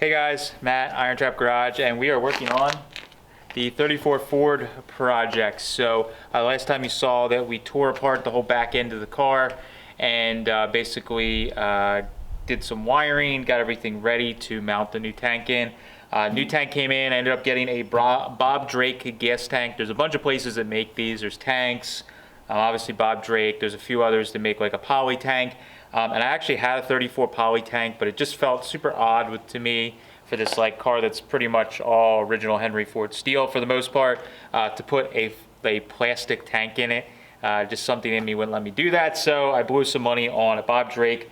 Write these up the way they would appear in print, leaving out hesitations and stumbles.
Hey guys, Matt, IronTrap Garage, and we are working on the 34 Ford project. So last time you saw that we tore apart the whole back end of the car and basically did some wiring, got everything ready to mount the new tank in. New tank came in. I ended up getting a Bob Drake gas tank. There's a bunch of places that make these. There's tanks, obviously Bob Drake. There's a few others that make like a poly tank. And I actually had a 34 poly tank, but it just felt super odd to me for this like car that's pretty much all original Henry Ford steel for the most part, to put a plastic tank in it. Just something in me wouldn't let me do that, so I blew some money on a Bob Drake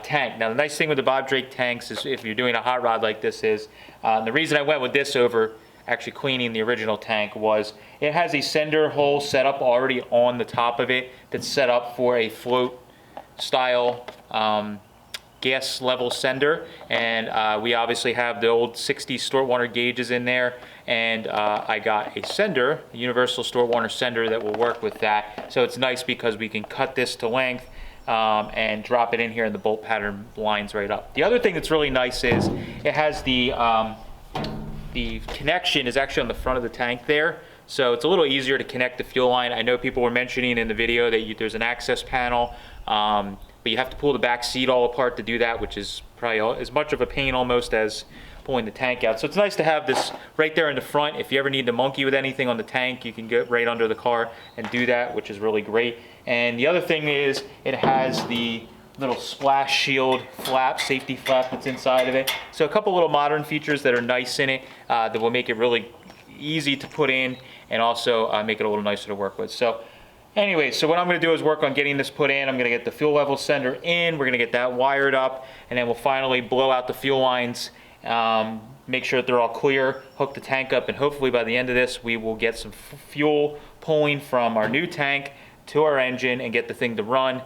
tank. Now the nice thing with the Bob Drake tanks is if you're doing a hot rod like this is, the reason I went with this over actually cleaning the original tank was it has a sender hole set up already on the top of it that's set up for a float style gas level sender, and we obviously have the old 60 Stewart Warner gauges in there, and I got a sender, a universal Stewart Warner sender that will work with that. So it's nice because we can cut this to length and drop it in here, and the bolt pattern lines right up. The other thing that's really nice is it has the connection is actually on the front of the tank there. So it's a little easier to connect the fuel line. I know people were mentioning in the video that there's an access panel, but you have to pull the back seat all apart to do that, which is probably as much of a pain almost as pulling the tank out. So it's nice to have this right there in the front. If you ever need to monkey with anything on the tank, you can get right under the car and do that, which is really great. And the other thing is it has the little splash shield flap, safety flap that's inside of it. So a couple little modern features that are nice in it that will make it really easy to put in and also make it a little nicer to work with. So anyway, so what I'm going to do is work on getting this put in. I'm going to get the fuel level sender in. We're going to get that wired up, and then we'll finally blow out the fuel lines, make sure that they're all clear, hook the tank up, and hopefully by the end of this we will get some fuel pulling from our new tank to our engine and get the thing to run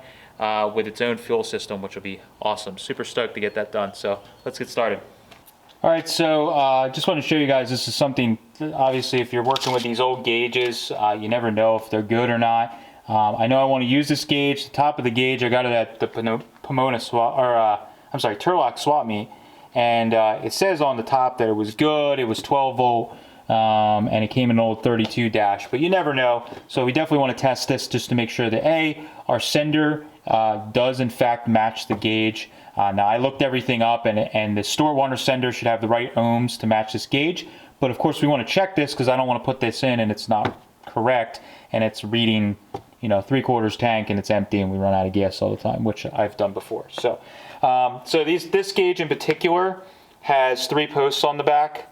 with its own fuel system, which will be awesome. Super stoked to get that done. So let's get started. All right, so just want to show you guys, this is something, obviously if you're working with these old gauges, you never know if they're good or not. I know I want to use this gauge. The top of the gauge, I got it at the Pomona swap, or I'm sorry, Turlock swap meet, and it says on the top that it was good, it was 12 volt, and it came in an old 32 dash, but you never know. So we definitely want to test this just to make sure that our sender does in fact match the gauge. Now I looked everything up, and the Stewart Warner sender should have the right ohms to match this gauge, but of course we want to check this because I don't want to put this in and it's not correct and it's reading, you know, 3/4 tank and it's empty and we run out of gas all the time, which I've done before. So this gauge in particular has 3 posts on the back,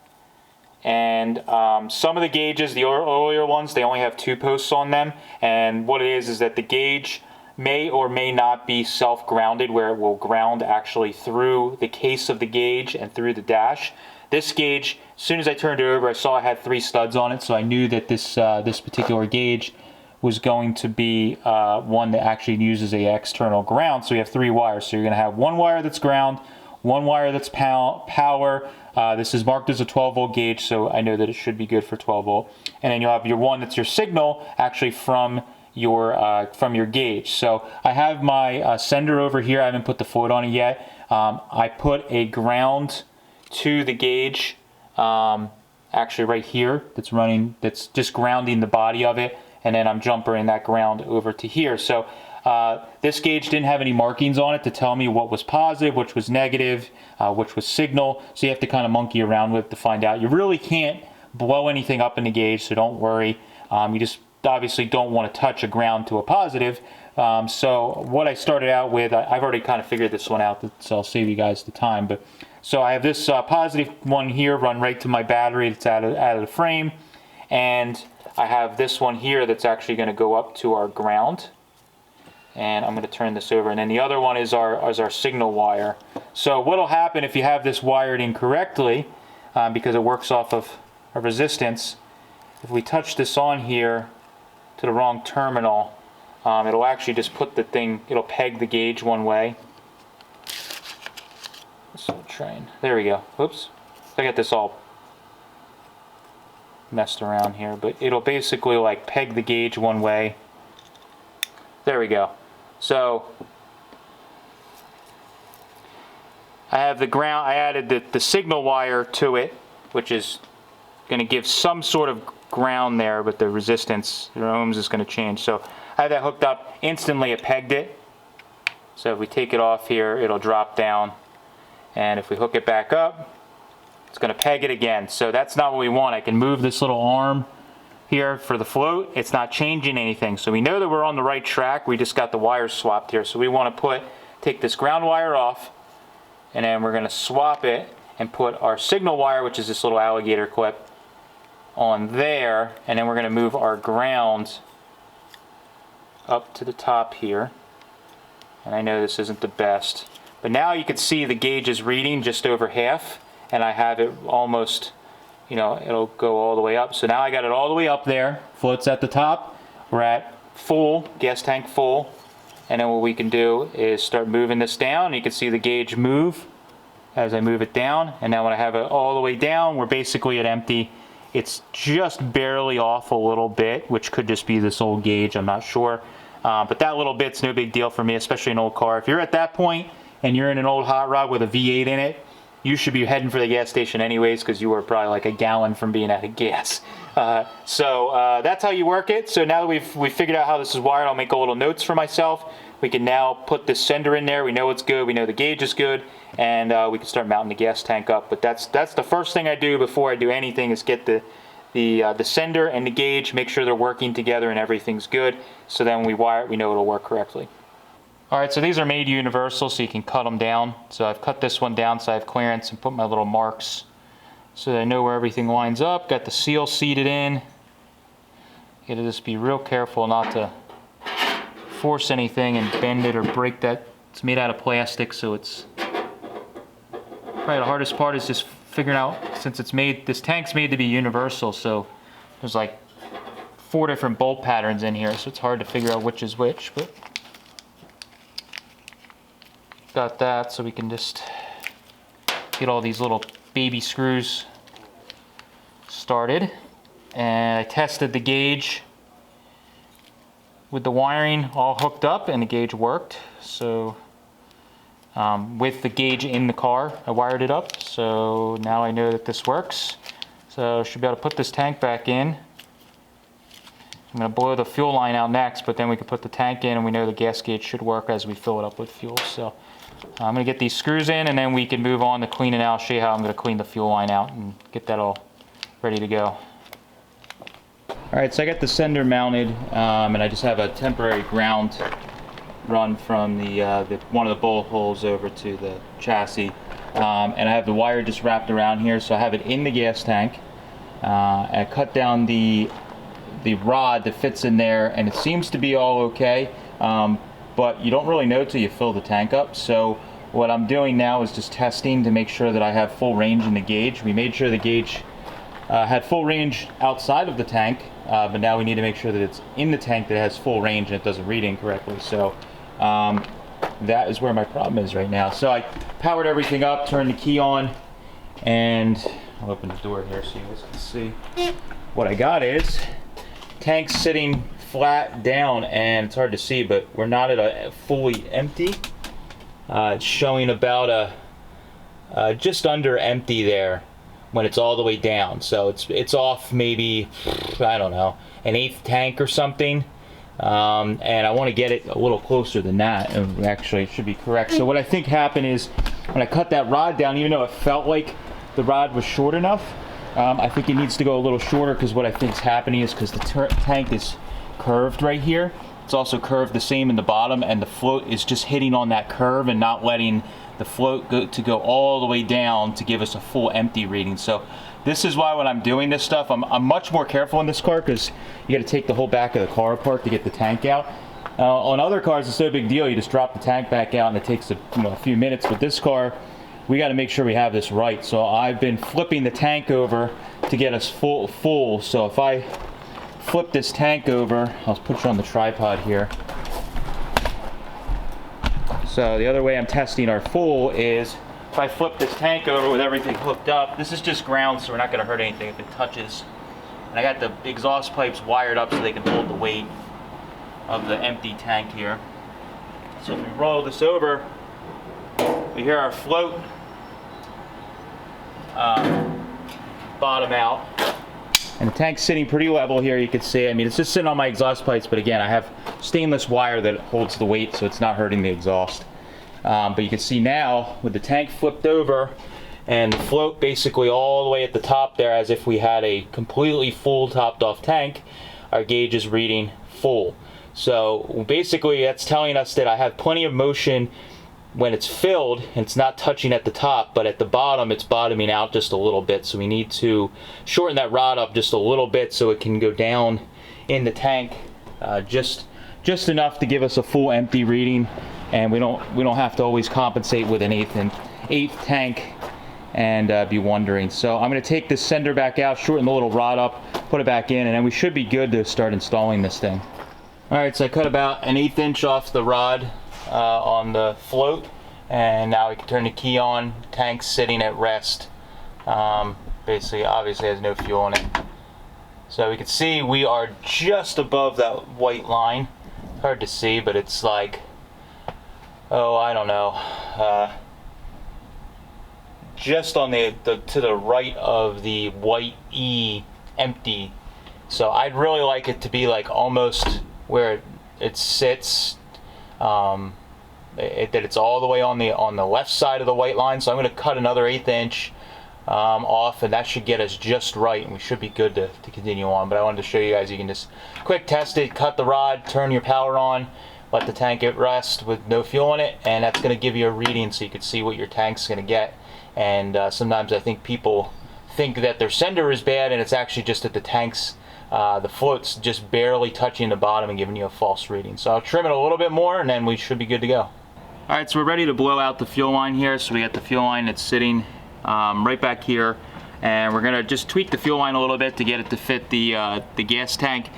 and some of the gauges, the earlier ones, they only have 2 posts on them, and what it is that the gauge may or may not be self-grounded, where it will ground actually through the case of the gauge and through the dash. This gauge, as soon as I turned it over, I saw I had 3 studs on it, so I knew that this particular gauge was going to be one that actually uses a external ground. So you have 3 wires. So you're going to have 1 wire that's ground, 1 wire that's power. This is marked as a 12 volt gauge, so I know that it should be good for 12 volt. And then you'll have your one that's your signal, actually from your gauge. So I have my sender over here. I haven't put the float on it yet. I put a ground to the gauge, actually right here, that's just grounding the body of it, and then I'm jumpering that ground over to here. So this gauge didn't have any markings on it to tell me what was positive, which was negative, which was signal, so you have to kind of monkey around with to find out. You really can't blow anything up in the gauge, so don't worry. You just obviously don't want to touch a ground to a positive. So what I started out with, I've already kind of figured this one out, so I'll save you guys the time. But so I have this positive one here run right to my battery that's out of the frame, and I have this one here that's actually going to go up to our ground. And I'm going to turn this over, and then the other one is our signal wire. So what will happen if you have this wired incorrectly, because it works off of a resistance, if we touch this on here to the wrong terminal, it'll actually just put the thing, it'll peg the gauge one way. So there we go. Oops, I got this all messed around here, but it'll basically like peg the gauge one way. There we go. So I have the ground, I added the signal wire to it, which is going to give some sort of ground there, but the resistance, the ohms is going to change. So I have that hooked up. Instantly it pegged it. So if we take it off here, it'll drop down. And if we hook it back up, it's going to peg it again. So that's not what we want. I can move this little arm here for the float. It's not changing anything. So we know that we're on the right track. We just got the wires swapped here. So we want to take this ground wire off, and then we're going to swap it and put our signal wire, which is this little alligator clip, on there. And then we're going to move our ground up to the top here. And I know this isn't the best, but now you can see the gauge is reading just over half, and I have it almost, you know, it'll go all the way up. So now I got it all the way up there, floats at the top. We're at full, gas tank full. And then what we can do is start moving this down. You can see the gauge move as I move it down. And now when I have it all the way down, we're basically at empty. It's just barely off a little bit, which could just be this old gauge, I'm not sure. But that little bit's no big deal for me, especially an old car. If you're at that point and you're in an old hot rod with a V8 in it, you should be heading for the gas station anyways, because you were probably like a gallon from being out of gas. So that's how you work it. So now that we've figured out how this is wired, I'll make a little notes for myself. We can now put this sender in there. We know it's good. We know the gauge is good, and we can start mounting the gas tank up. But that's the first thing I do before I do anything, is get the sender and the gauge, make sure they're working together and everything's good. So then when we wire it, we know it'll work correctly. All right, so these are made universal, so you can cut them down. So I've cut this one down so I have clearance, and put my little marks so that I know where everything lines up. Got the seal seated in. You gotta just be real careful not to force anything and bend it or break that. It's made out of plastic, so it's probably the hardest part is just figuring out, since it's made, this tank's made to be universal, so there's like 4 different bolt patterns in here, so it's hard to figure out which is which, but got that, so we can just get all these little baby screws started. And I tested the gauge with the wiring all hooked up, and the gauge worked. So with the gauge in the car, I wired it up, so now I know that this works. So I should be able to put this tank back in. I'm going to blow the fuel line out next, but then we can put the tank in, and we know the gas gauge should work as we fill it up with fuel. So I'm going to get these screws in, and then we can move on to cleaning out. I'll show you how I'm going to clean the fuel line out and get that all ready to go. Alright, so I got the sender mounted, and I just have a temporary ground run from one of the bolt holes over to the chassis. And I have the wire just wrapped around here, so I have it in the gas tank. And I cut down the rod that fits in there, and it seems to be all okay. But you don't really know till you fill the tank up. So what I'm doing now is just testing to make sure that I have full range in the gauge. We made sure the gauge had full range outside of the tank, but now we need to make sure that it's in the tank that it has full range and it doesn't read incorrectly. So that is where my problem is right now. So I powered everything up, turned the key on, and I'll open the door here so you guys can see. What I got is tank sitting flat down, and it's hard to see, but we're not at a fully empty. It's showing about just under empty there when it's all the way down. So it's off maybe, I don't know, an 1/8 tank or something. And I want to get it a little closer than that, and actually it should be correct. So what I think happened is when I cut that rod down, even though it felt like the rod was short enough, I think it needs to go a little shorter, because what I think is happening is because the tank is curved right here, it's also curved the same in the bottom, and the float is just hitting on that curve and not letting the float go all the way down to give us a full empty reading. So this is why when I'm doing this stuff, I'm much more careful in this car, because you got to take the whole back of the car apart to get the tank out. On other cars, it's no big deal. You just drop the tank back out and it takes a few minutes. But this car, we got to make sure we have this right. So I've been flipping the tank over to get us full. So if I flip this tank over, I'll put you on the tripod here. So the other way I'm testing our full is if I flip this tank over with everything hooked up. This is just ground, so we're not going to hurt anything if it touches. And I got the exhaust pipes wired up so they can hold the weight of the empty tank here. So if we roll this over, we hear our float bottom out. And the tank's sitting pretty level here, you can see. I mean, it's just sitting on my exhaust pipes, but again, I have stainless wire that holds the weight, so it's not hurting the exhaust. But you can see now, with the tank flipped over, and the float basically all the way at the top there, as if we had a completely full topped off tank, our gauge is reading full. So basically that's telling us that I have plenty of motion when it's filled, and it's not touching at the top, but at the bottom it's bottoming out just a little bit. So we need to shorten that rod up just a little bit so it can go down in the tank just enough to give us a full empty reading, and we don't have to always compensate with an eighth tank and be wondering. So I'm going to take this sender back out, shorten the little rod up, put it back in, and then we should be good to start installing this thing. Alright, so I cut about an 1/8 inch off the rod on the float, and now we can turn the key on. Tank's sitting at rest. Basically, obviously has no fuel in it. So we can see we are just above that white line. Hard to see, but it's like, oh, I don't know, just on to the right of the white E empty. So I'd really like it to be like almost where it sits, that it's all the way on the left side of the white line. So I'm going to cut another 1/8 inch off, and that should get us just right, and we should be good to continue on. But I wanted to show you guys, you can just quick test it, cut the rod, turn your power on, let the tank at rest with no fuel in it, and that's going to give you a reading so you can see what your tank's going to get. And sometimes I think people think that their sender is bad, and it's actually just that the tank's the float's just barely touching the bottom and giving you a false reading. So I'll trim it a little bit more, and then we should be good to go. Alright, so we're ready to blow out the fuel line here. So we got the fuel line that's sitting right back here, and we're gonna just tweak the fuel line a little bit to get it to fit the gas tank.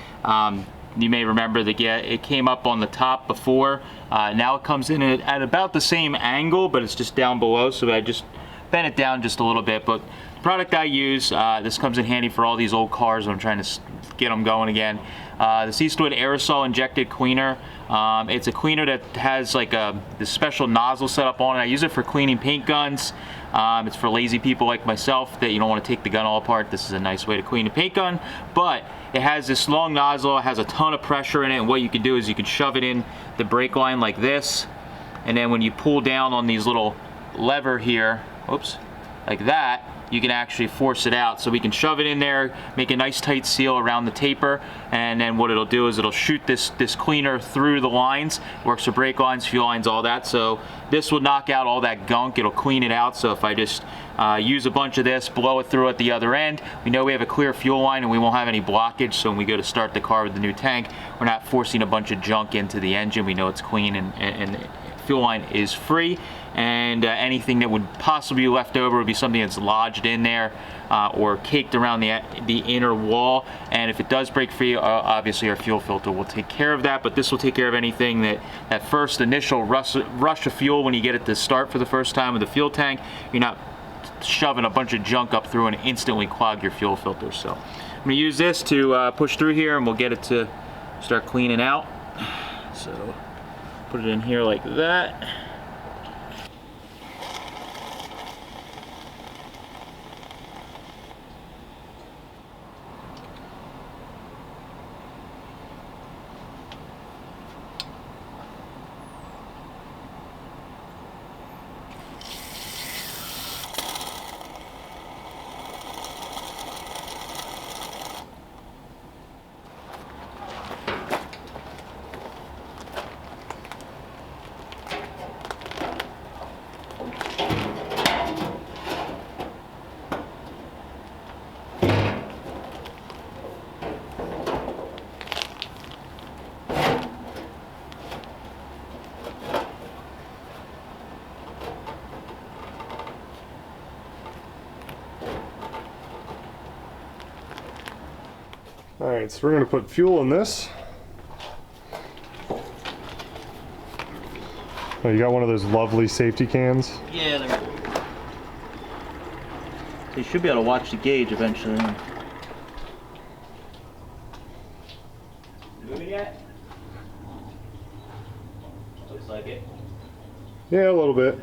You may remember it came up on the top before. Now it comes in at about the same angle, but it's just down below, so I just bent it down just a little bit. But the product I use, this comes in handy for all these old cars when I'm trying to get them going again. This Eastwood Aerosol Injected Cleaner. It's a cleaner that has like this special nozzle set up on it. I use it for cleaning paint guns. It's for lazy people like myself that you don't want to take the gun all apart. This is a nice way to clean a paint gun, but it has this long nozzle. It has a ton of pressure in it, and what you can do is you can shove it in the brake line like this, and then when you pull down on these little lever here, oops, like that, you can actually force it out. So we can shove it in there, make a nice tight seal around the taper, and then what it'll do is it'll shoot this cleaner through the lines. Works for brake lines, fuel lines, all that. So this will knock out all that gunk. It'll clean it out. So if I just use a bunch of this, blow it through at the other end, we know we have a clear fuel line and we won't have any blockage. So when we go to start the car with the new tank, we're not forcing a bunch of junk into the engine. We know it's clean, and the fuel line is free. And anything that would possibly be left over would be something that's lodged in there or caked around the inner wall. And if it does break free, obviously our fuel filter will take care of that. But this will take care of anything that first initial rush of fuel when you get it to start for the first time with the fuel tank. You're not shoving a bunch of junk up through and instantly clog your fuel filter. So I'm going to use this to push through here, and we'll get it to start cleaning out. So put it in here like that. Alright, so we're going to put fuel in this. Oh, you got one of those lovely safety cans? Yeah, they're good. So you should be able to watch the gauge eventually. Moving yet? Looks like it. Yeah, a little bit.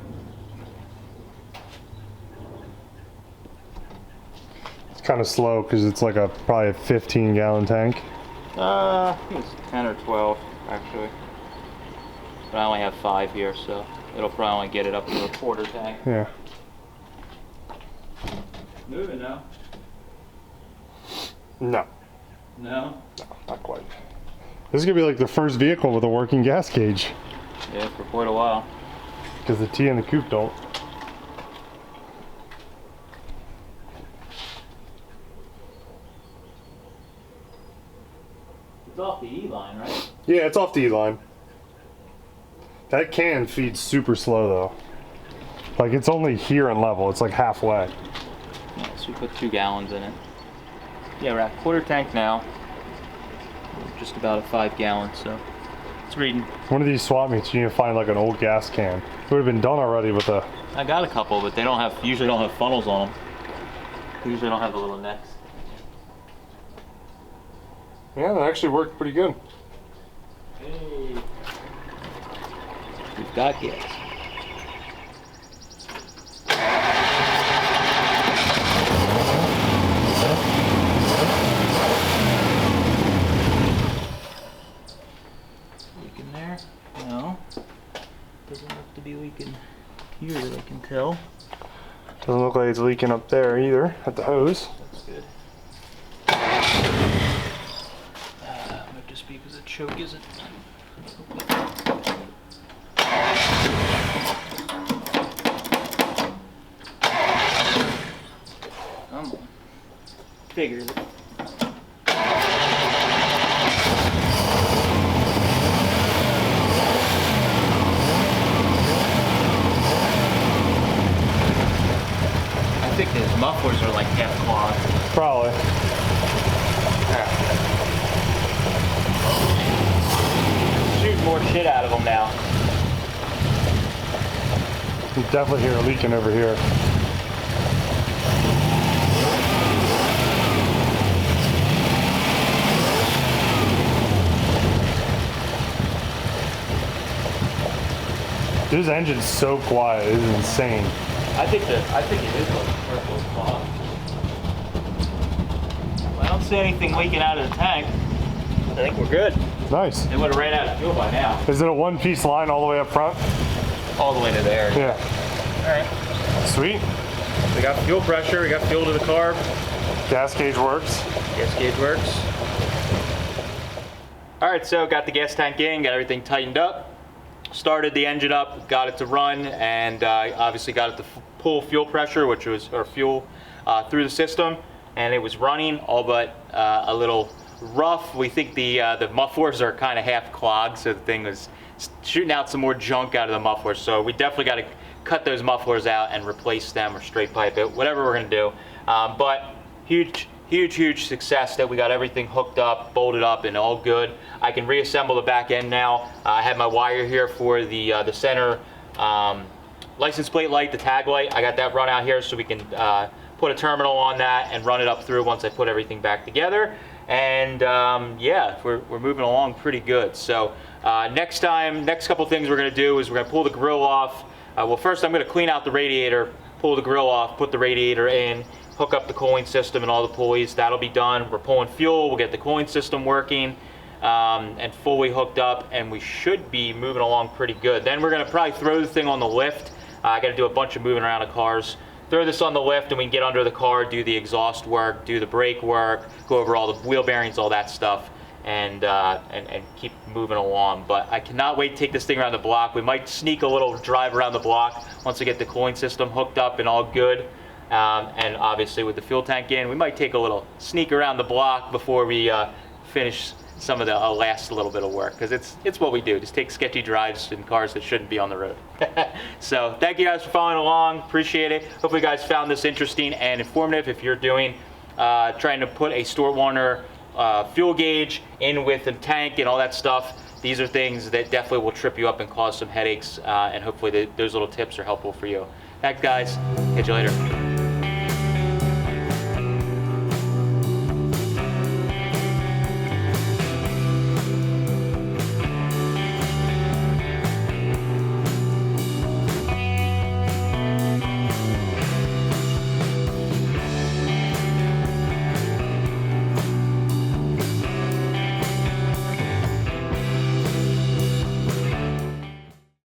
kind of slow because it's like probably a 15-gallon tank. I think it's 10 or 12 actually. But I only have 5 here, so it'll probably only get it up to a quarter tank. Yeah. Moving now. No. No? No, not quite. This is gonna be like the first vehicle with a working gas gauge. Yeah, for quite a while. Because the T and the coupe don't. It's off the E-line, right? Yeah, it's off the E-line. That can feeds super slow though. Like it's only here in level, it's like halfway. Yeah, so we put 2 gallons in it. Yeah, we're at quarter tank now. Just about a 5 gallon, so it's reading. One of these swap meets, you need to find like an old gas can. It would have been done already with a... I got a couple, but they don't have, usually don't have funnels on them. They usually don't have the little necks. Yeah, that actually worked pretty good. Hey. We've got gas. Leaking there? No. Doesn't look to be leaking here that I can tell. Doesn't look like it's leaking up there either, at the hose. That's good. Might just be because the choke isn't. Come on. Figure it. I think his mufflers are like half clogged. Probably. Shoot more shit out of them now. You definitely hear it leaking over here. This engine's so quiet, it is insane. I think it is like purple clog. Well, I don't see anything leaking out of the tank. I think we're good. Nice. They would have ran out of fuel by now. Is it a one-piece line all the way up front? All the way to there. Yeah. Alright. Sweet. We got fuel pressure, we got fuel to the carb. Gas gauge works. Gas gauge works. Alright, so got the gas tank in, got everything tightened up. Started the engine up, got it to run, and obviously got it to pull fuel pressure, which was, or fuel, through the system. And it was running, all but a little rough. We think the mufflers are kind of half clogged, so the thing was shooting out some more junk out of the mufflers. So we definitely got to cut those mufflers out and replace them or straight pipe it, whatever we're gonna do. But huge success that we got everything hooked up, bolted up, and all good. I can reassemble the back end now. I have my wire here for the center license plate light, the tag light. I got that run out here so we can put a terminal on that and run it up through once I put everything back together. And yeah, we're moving along pretty good. So next couple things we're gonna do is we're gonna pull the grill off. Well, first I'm gonna clean out the radiator, pull the grill off, put the radiator in, hook up the cooling system and all the pulleys. That'll be done. We're pulling fuel, we'll get the cooling system working and fully hooked up, and we should be moving along pretty good. Then we're gonna probably throw the thing on the lift. I gotta do a bunch of moving around of cars. Throw this on the lift and we can get under the car, do the exhaust work, do the brake work, go over all the wheel bearings, all that stuff, and keep moving along. But I cannot wait to take this thing around the block. We might sneak a little drive around the block once we get the cooling system hooked up and all good. And obviously with the fuel tank in, we might take a little sneak around the block before we finish some of the last little bit of work, because it's what we do, just take sketchy drives in cars that shouldn't be on the road. So thank you guys for following along, appreciate it. Hopefully you guys found this interesting and informative. If you're doing trying to put a Stewart Warner fuel gauge in with a tank and all that stuff, these are things that definitely will trip you up and cause some headaches, and hopefully those little tips are helpful for you. Thanks guys, catch you later.